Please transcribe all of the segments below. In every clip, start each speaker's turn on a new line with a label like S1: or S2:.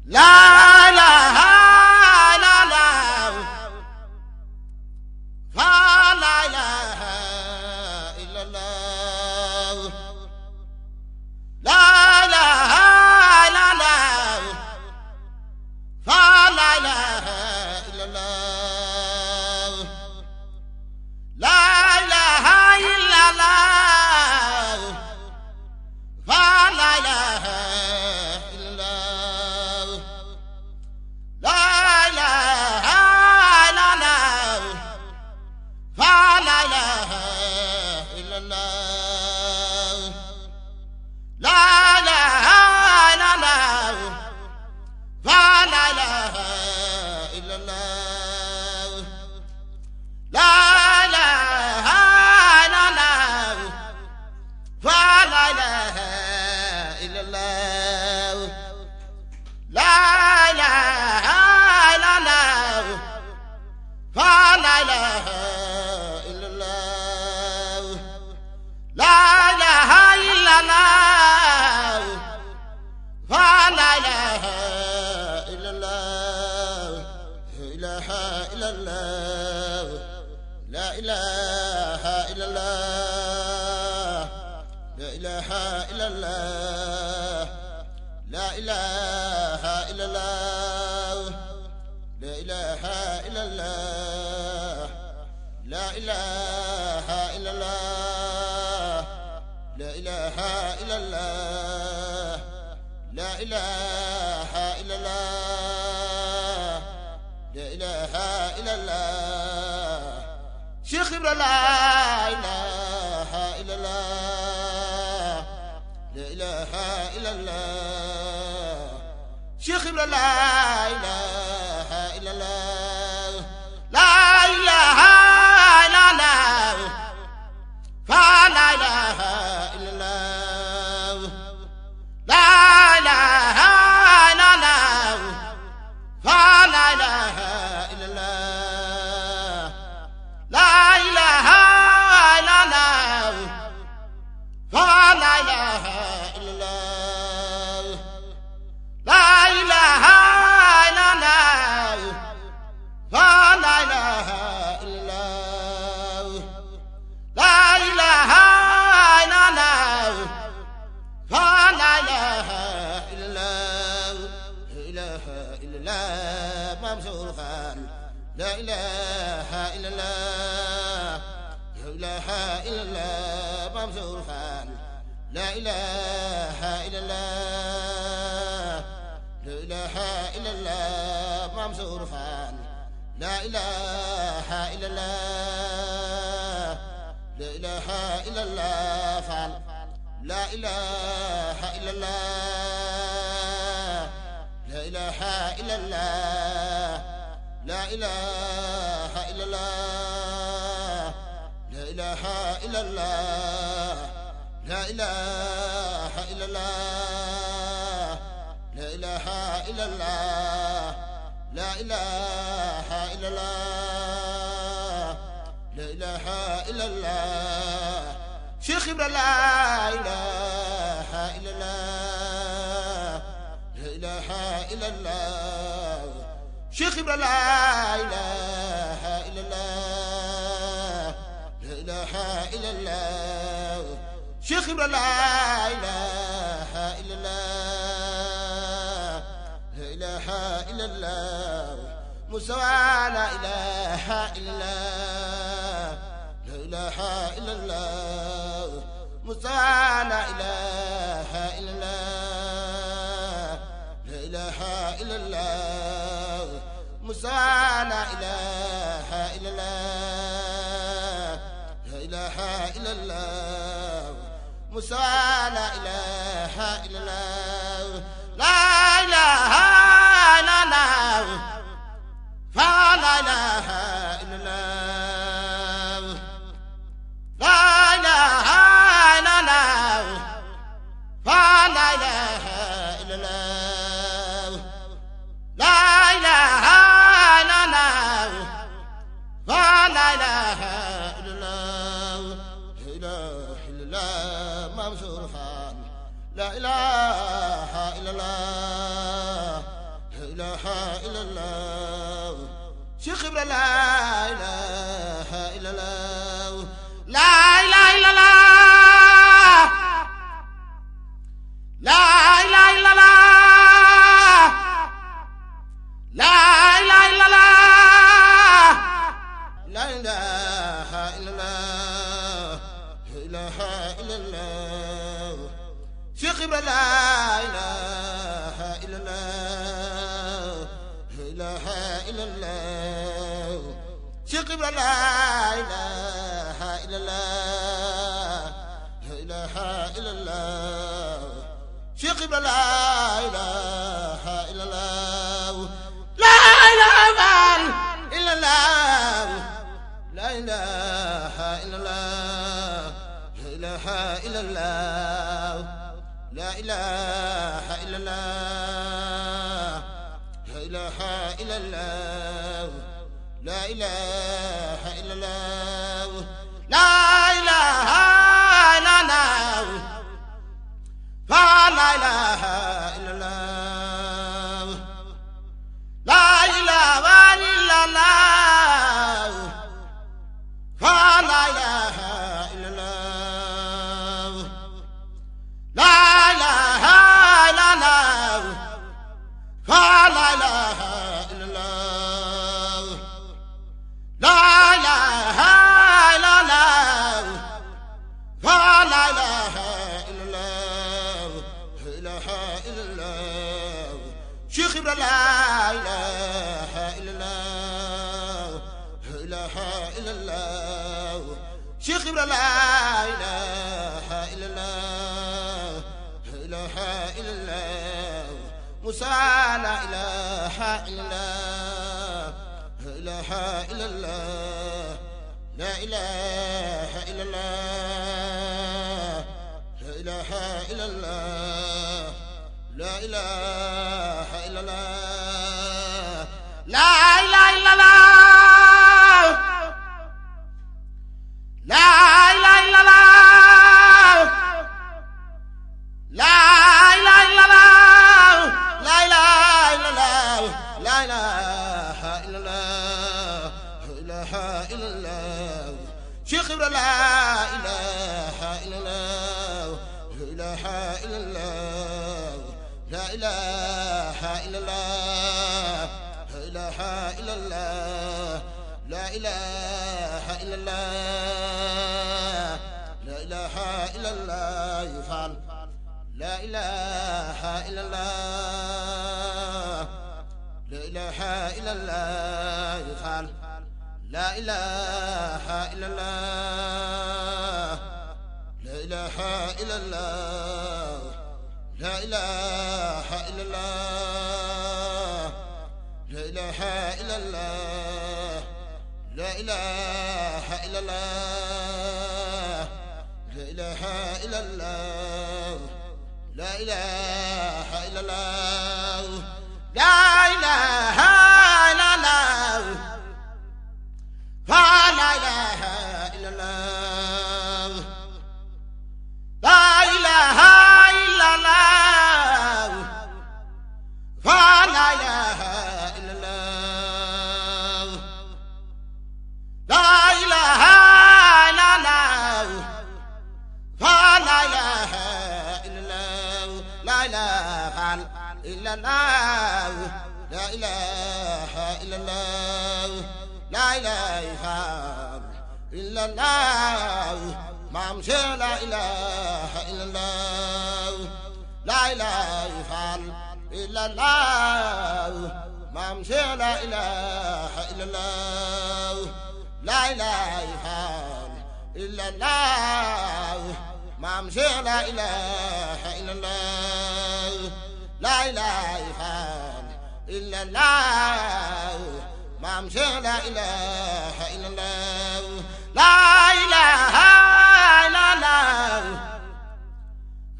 S1: لا إله إلا الله فلا إله إلا الله لا إله إلا الله فلا إله إلا الله لا إله إلا الله فلا إله إلا الله لا إله إلا الله فلا إله إلا الله لا إله إلا الله فلا إله إلا الله لا إله إلا الله فلا إله إلا الله لا إله إلا الله فلا إله إلا الله لا إله إلا الله فلا إله إلا الله إله إلا الله لا إله إلا الله لا إله إلا الله لا إله إلا الله لا إله إلا الله لا إله إلا الله لا إله إلا الله لا إله إلا الله لا إله إلا الله شيخ إبراهيم لا إله إلا الله لا إله إلا الله شيخ إبراهيم لا إله إلا الله لا إله إلا الله فلا إله إلا الله لا إله إلا الله فلا إله إلا الله لا إله إلا الله فلا إله إلا الله لا إله إلا الله فلا إله إلا الله لا إله إلا الله فلا إله إلا الله لا إله إلا الله ممسور خان لا إله إلا الله لا إله إلا الله ممسور خان لا إله إلا الله لا إله إلا الله ممسور خان لا إله إلا الله لا إله إلا الله فعل لا إله إلا الله لا إله إلا الله لا إله إلا الله لا إله إلا الله لا إله إلا الله لا إله إلا الله لا إله إلا الله لا إله إلا الله شيخ إبراهيم لا إله إلا الله لا إله إلا الله شيخ إبراهيم لا إله إلا الله لا إله إلا الله شيخ إبراهيم لا إله إلا الله لا إله إلا الله مستوى لا إله إلا الله لا إله إلا الله مستوى لا إله إلا الله لا إله إلا الله مستوى لا إله إلا الله لا إله إلا الله مستوى لا إله إلا الله لا إله إلا الله فلا إله إلا الله لا إله إلا الله فلا إله إلا الله لا إله إلا الله فلا إله إلا الله لا إله إلا الله ممسور خان لا إله إلا الله إلا الله Cheikh Ibra la ilaha illa Allah la ilaha illa Allah la ilaha illa Allah la ilaha illa Allah la ilaha illa Allah ilaha illa Allah Cheikh Ibra la ilaha illa Allah ilaha illa Allah Cheikh Ibra la ilaha illa Allah ilaha illa Allah Cheikh Ibra la ilaha illa Allah la ilaha illa Allah la ilaha illa Allah ilaha illa Allah la ilaha illa Allah la ilaha illa Allah la ilaha illa Allah la ilaha illa Allah fa la ilaha illa Allah la ilaha illa Allah fa la ilaha illa Allah la ilaha illa Allah fa la ilaha illa Allah la ilaha illa Allah fa la ilaha illa Allah ilaha illa Allah Cheikh Ibra la ilaha illa Allah ilaha illa Allah Cheikh Ibra la ilaha illa Allah ilaha illa Allah Musa la ilaha illa Allah ilaha illa Allah la ilaha illa Allah la ilaha illa Allah la ilaha illa Allah la ilaha illa Allah la ilaha illa Allah la ilaha illa Allah la ilaha illa Allah la ilaha illa Allah ilaha illa Allah Cheikh Ibra la ilaha illa Allah ilaha illa Allah la ilaha illa Allah ilaha illa Allah la ilaha illa Allah la ilaha illa Allah yufal la ilaha illa Allah la ilaha illa Allah yufal la ilaha illa Allah la ilaha illa Allah la ilaha illa Allah la ilaha illa Allah la ilaha illa Allah la ilaha illa Allah la ilaha illa Allah la ilaha illa Allah fa la ilaha illa Allah la ilaha illa Allah fa la ilaha illa Allah la ilaha illa Allah fa la ilaha illa Allah la ilaha illa Allah la ilaha illa Allah la ilaha illa Allah Maam Cheikh la ilaha illa Allah la ilaha illa Allah Maam Cheikh la ilaha illa Allah la ilaha illa Allah Maam Cheikh la ilaha illa Allah la ilaha illa Allah Maam Cheikh la ilaha illa Allah la ilaha illa Allah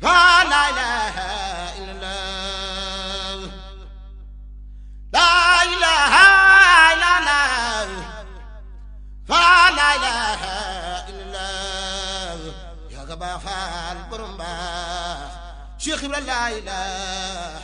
S1: fa la ilaha illa Allah la ilaha illa Allah fa la ilaha illa Allah ya ga ba faal borom ba Cheikh Ibra la ilaha